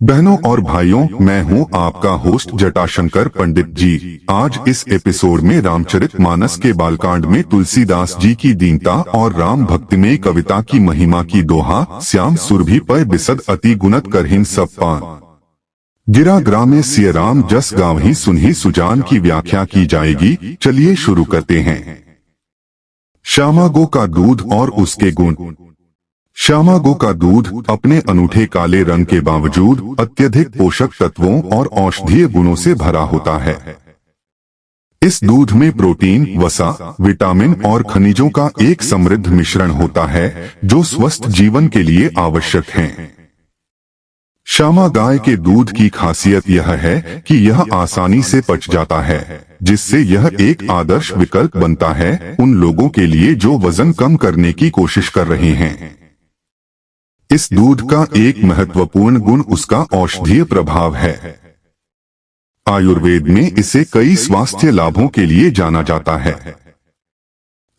बहनों और भाइयों, मैं हूं आपका होस्ट जटाशंकर पंडित जी। आज इस एपिसोड में रामचरितमानस के बालकांड में तुलसीदास जी की दीनता और राम भक्तिमय कविता की महिमा की दोहा श्याम सुरभि पर बिसद अति गुणत करहिन सब पान गिरा ग्रामे सिय राम जस गावहि सुनहि सुजान की व्याख्या की जाएगी। चलिए शुरू करते हैं। श्यामा गो का दूध और उसके गुण। श्यामा गो का दूध अपने अनूठे काले रंग के बावजूद अत्यधिक पोषक तत्वों और औषधीय गुणों से भरा होता है। इस दूध में प्रोटीन, वसा, विटामिन और खनिजों का एक समृद्ध मिश्रण होता है जो स्वस्थ जीवन के लिए आवश्यक हैं। श्यामा गाय के दूध की खासियत यह है कि यह आसानी से पच जाता है, जिससे यह एक आदर्श विकल्प बनता है उन लोगों के लिए जो वजन कम करने की कोशिश कर रहे हैं। इस दूध का एक महत्वपूर्ण गुण उसका औषधीय प्रभाव है। आयुर्वेद में इसे कई स्वास्थ्य लाभों के लिए जाना जाता है।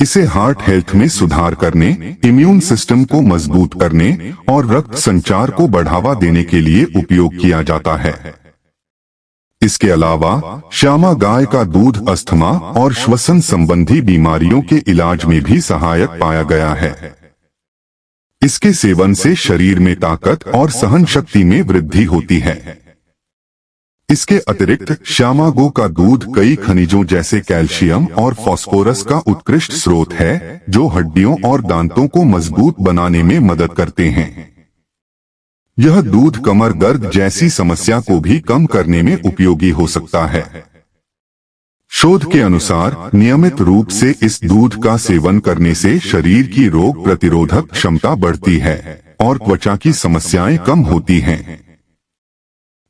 इसे हार्ट हेल्थ में सुधार करने, इम्यून सिस्टम को मजबूत करने और रक्त संचार को बढ़ावा देने के लिए उपयोग किया जाता है। इसके अलावा श्यामा गाय का दूध अस्थमा और श्वसन संबंधी बीमारियों के इलाज में भी सहायक पाया गया है। इसके सेवन से शरीर में ताकत और सहन शक्ति में वृद्धि होती है। इसके अतिरिक्त श्यामा गो का दूध कई खनिजों जैसे कैल्शियम और फास्फोरस का उत्कृष्ट स्रोत है, जो हड्डियों और दांतों को मजबूत बनाने में मदद करते हैं। यह दूध कमर दर्द जैसी समस्या को भी कम करने में उपयोगी हो सकता है। शोध के अनुसार नियमित रूप से इस दूध का सेवन करने से शरीर की रोग प्रतिरोधक क्षमता बढ़ती है और त्वचा की समस्याएं कम होती हैं।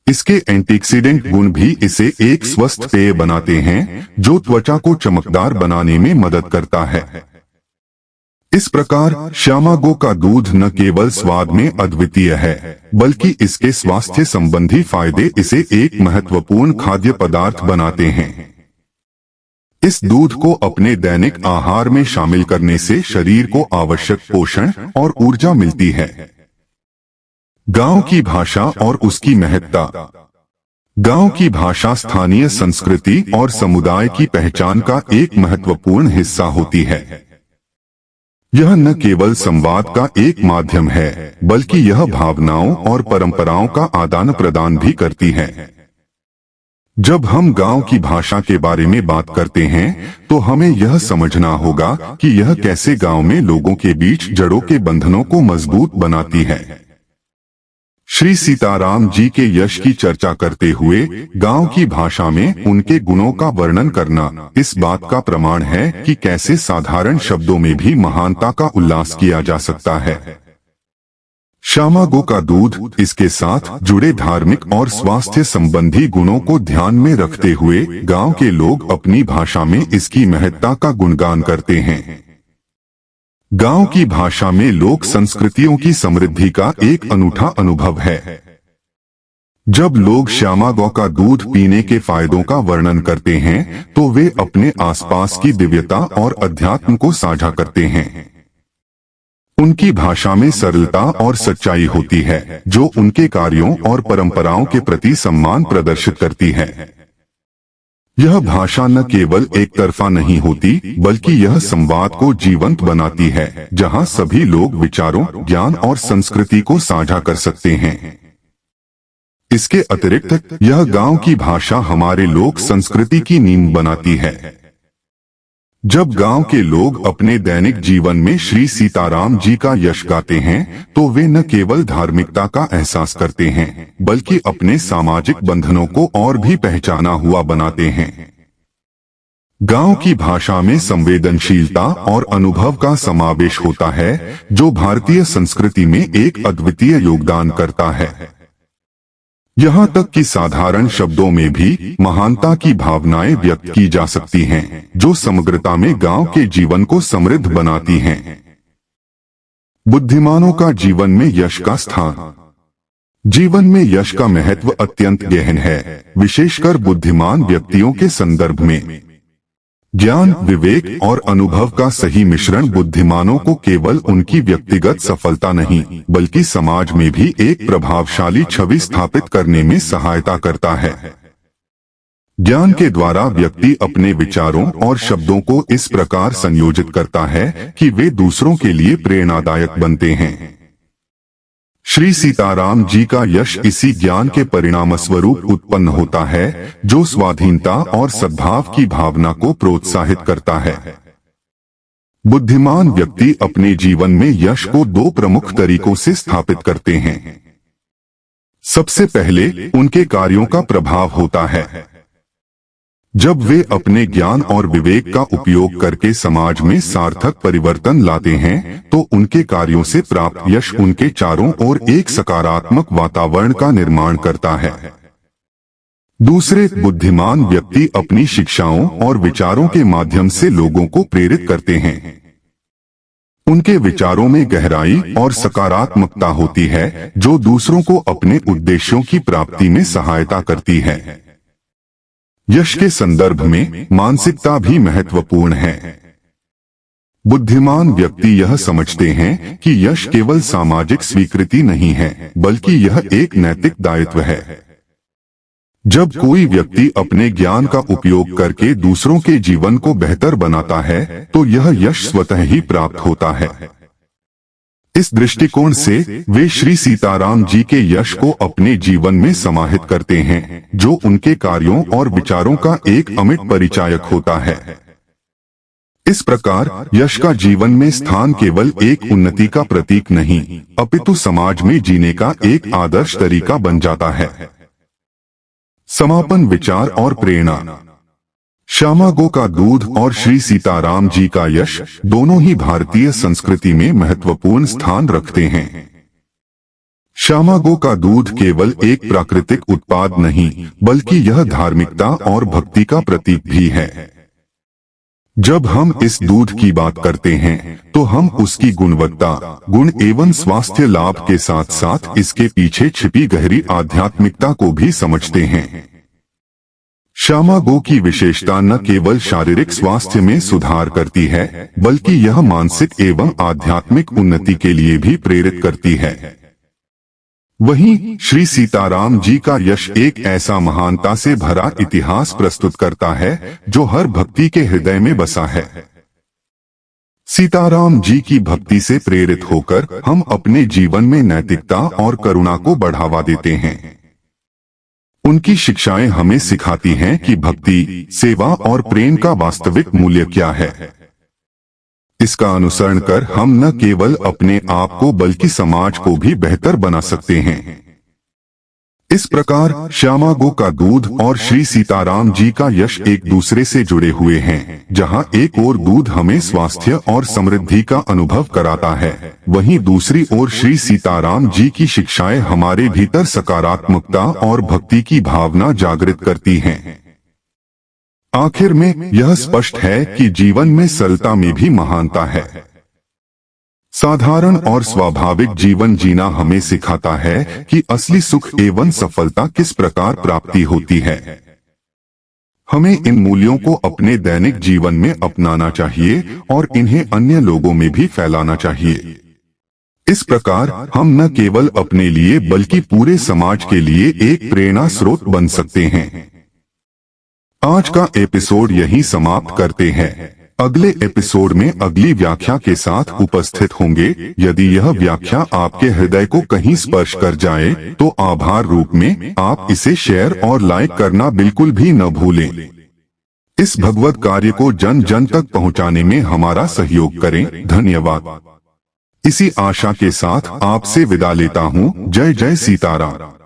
इसके एंटीऑक्सीडेंट गुण भी इसे एक स्वस्थ पेय बनाते हैं, जो त्वचा को चमकदार बनाने में मदद करता है। इस प्रकार श्यामा गो का दूध न केवल स्वाद में अद्वितीय है, बल्कि इसके स्वास्थ्य संबंधी फायदे इसे एक महत्वपूर्ण खाद्य पदार्थ बनाते हैं। इस दूध को अपने दैनिक आहार में शामिल करने से शरीर को आवश्यक पोषण और ऊर्जा मिलती है। गांव की भाषा और उसकी महत्ता। गांव की भाषा स्थानीय संस्कृति और समुदाय की पहचान का एक महत्वपूर्ण हिस्सा होती है। यह न केवल संवाद का एक माध्यम है, बल्कि यह भावनाओं और परंपराओं का आदान प्रदान भी करती है। जब हम गांव की भाषा के बारे में बात करते हैं, तो हमें यह समझना होगा कि यह कैसे गांव में लोगों के बीच जड़ों के बंधनों को मजबूत बनाती है। श्री सीताराम जी के यश की चर्चा करते हुए गांव की भाषा में उनके गुणों का वर्णन करना इस बात का प्रमाण है कि कैसे साधारण शब्दों में भी महानता का उल्लास किया जा सकता है। श्यामा गो का दूध इसके साथ जुड़े धार्मिक और स्वास्थ्य संबंधी गुणों को ध्यान में रखते हुए गांव के लोग अपनी भाषा में इसकी महत्ता का गुणगान करते हैं। गांव की भाषा में लोक संस्कृतियों की समृद्धि का एक अनूठा अनुभव है। जब लोग श्यामा गौ का दूध पीने के फायदों का वर्णन करते हैं, तो वे अपने आसपास की दिव्यता और अध्यात्म को साझा करते हैं। उनकी भाषा में सरलता और सच्चाई होती है, जो उनके कार्यों और परंपराओं के प्रति सम्मान प्रदर्शित करती है। यह भाषा न केवल एक तरफा नहीं होती, बल्कि यह संवाद को जीवंत बनाती है, जहां सभी लोग विचारों, ज्ञान और संस्कृति को साझा कर सकते हैं। इसके अतिरिक्त यह गांव की भाषा हमारे लोक संस्कृति की नींव बनाती है। जब गांव के लोग अपने दैनिक जीवन में श्री सीताराम जी का यश गाते हैं, तो वे न केवल धार्मिकता का एहसास करते हैं, बल्कि अपने सामाजिक बंधनों को और भी पहचाना हुआ बनाते हैं। गांव की भाषा में संवेदनशीलता और अनुभव का समावेश होता है, जो भारतीय संस्कृति में एक अद्वितीय योगदान करता है। यहाँ तक कि साधारण शब्दों में भी महानता की भावनाएं व्यक्त की जा सकती हैं, जो समग्रता में गांव के जीवन को समृद्ध बनाती हैं। बुद्धिमानों का जीवन में यश का स्थान। जीवन में यश का महत्व अत्यंत गहन है, विशेषकर बुद्धिमान व्यक्तियों के संदर्भ में। ज्ञान, विवेक और अनुभव का सही मिश्रण बुद्धिमानों को केवल उनकी व्यक्तिगत सफलता नहीं बल्कि समाज में भी एक प्रभावशाली छवि स्थापित करने में सहायता करता है। ज्ञान के द्वारा व्यक्ति अपने विचारों और शब्दों को इस प्रकार संयोजित करता है कि वे दूसरों के लिए प्रेरणादायक बनते हैं। श्री सीताराम जी का यश इसी ज्ञान के परिणामस्वरूप उत्पन्न होता है जो स्वाधीनता और सद्भाव की भावना को प्रोत्साहित करता है। बुद्धिमान व्यक्ति अपने जीवन में यश को दो प्रमुख तरीकों से स्थापित करते हैं। सबसे पहले उनके कार्यों का प्रभाव होता है। जब वे अपने ज्ञान और विवेक का उपयोग करके समाज में सार्थक परिवर्तन लाते हैं तो उनके कार्यों से प्राप्त यश उनके चारों ओर एक सकारात्मक वातावरण का निर्माण करता है। दूसरे, बुद्धिमान व्यक्ति अपनी शिक्षाओं और विचारों के माध्यम से लोगों को प्रेरित करते हैं। उनके विचारों में गहराई और सकारात्मकता होती है जो दूसरों को अपने उद्देश्यों की प्राप्ति में सहायता करती है। यश के संदर्भ में मानसिकता भी महत्वपूर्ण है। बुद्धिमान व्यक्ति यह समझते हैं कि यश केवल सामाजिक स्वीकृति नहीं है बल्कि यह एक नैतिक दायित्व है। जब कोई व्यक्ति अपने ज्ञान का उपयोग करके दूसरों के जीवन को बेहतर बनाता है तो यह यश स्वतः ही प्राप्त होता है। इस दृष्टिकोण से वे श्री सीताराम जी के यश को अपने जीवन में समाहित करते हैं जो उनके कार्यों और विचारों का एक अमिट परिचायक होता है। इस प्रकार यश का जीवन में स्थान केवल एक उन्नति का प्रतीक नहीं अपितु समाज में जीने का एक आदर्श तरीका बन जाता है। समापन विचार और प्रेरणा। श्यामा गो का दूध और श्री सीताराम जी का यश दोनों ही भारतीय संस्कृति में महत्वपूर्ण स्थान रखते हैं। श्यामा गो का दूध केवल एक प्राकृतिक उत्पाद नहीं बल्कि यह धार्मिकता और भक्ति का प्रतीक भी है। जब हम इस दूध की बात करते हैं तो हम उसकी गुणवत्ता, गुण एवं स्वास्थ्य लाभ के साथ साथ इसके पीछे छिपी गहरी आध्यात्मिकता को भी समझते हैं। श्यामा गो की विशेषता न केवल शारीरिक स्वास्थ्य में सुधार करती है बल्कि यह मानसिक एवं आध्यात्मिक उन्नति के लिए भी प्रेरित करती है। वहीं श्री सीताराम जी का यश एक ऐसा महानता से भरा इतिहास प्रस्तुत करता है जो हर भक्ति के हृदय में बसा है। सीताराम जी की भक्ति से प्रेरित होकर हम अपने जीवन में नैतिकता और करुणा को बढ़ावा देते हैं। उनकी शिक्षाएं हमें सिखाती हैं कि भक्ति, सेवा और प्रेम का वास्तविक मूल्य क्या है। इसका अनुसरण कर हम न केवल अपने आप को बल्कि समाज को भी बेहतर बना सकते हैं। इस प्रकार श्यामा गो का दूध और श्री सीताराम जी का यश एक दूसरे से जुड़े हुए हैं। जहां एक ओर दूध हमें स्वास्थ्य और समृद्धि का अनुभव कराता है, वहीं दूसरी ओर श्री सीताराम जी की शिक्षाएं हमारे भीतर सकारात्मकता और भक्ति की भावना जागृत करती हैं। आखिर में यह स्पष्ट है कि जीवन में सरलता में भी महानता है। साधारण और स्वाभाविक जीवन जीना हमें सिखाता है कि असली सुख एवं सफलता किस प्रकार प्राप्ति होती है। हमें इन मूल्यों को अपने दैनिक जीवन में अपनाना चाहिए और इन्हें अन्य लोगों में भी फैलाना चाहिए। इस प्रकार हम न केवल अपने लिए बल्कि पूरे समाज के लिए एक प्रेरणा स्रोत बन सकते हैं। आज का एपिसोड यहीं समाप्त करते हैं। अगले एपिसोड में अगली व्याख्या के साथ उपस्थित होंगे। यदि यह व्याख्या आपके हृदय को कहीं स्पर्श कर जाए तो आभार रूप में आप इसे शेयर और लाइक करना बिल्कुल भी न भूलें। इस भगवत कार्य को जन जन तक पहुंचाने में हमारा सहयोग करें। धन्यवाद। इसी आशा के साथ आपसे विदा लेता हूं। जय जय सीताराम।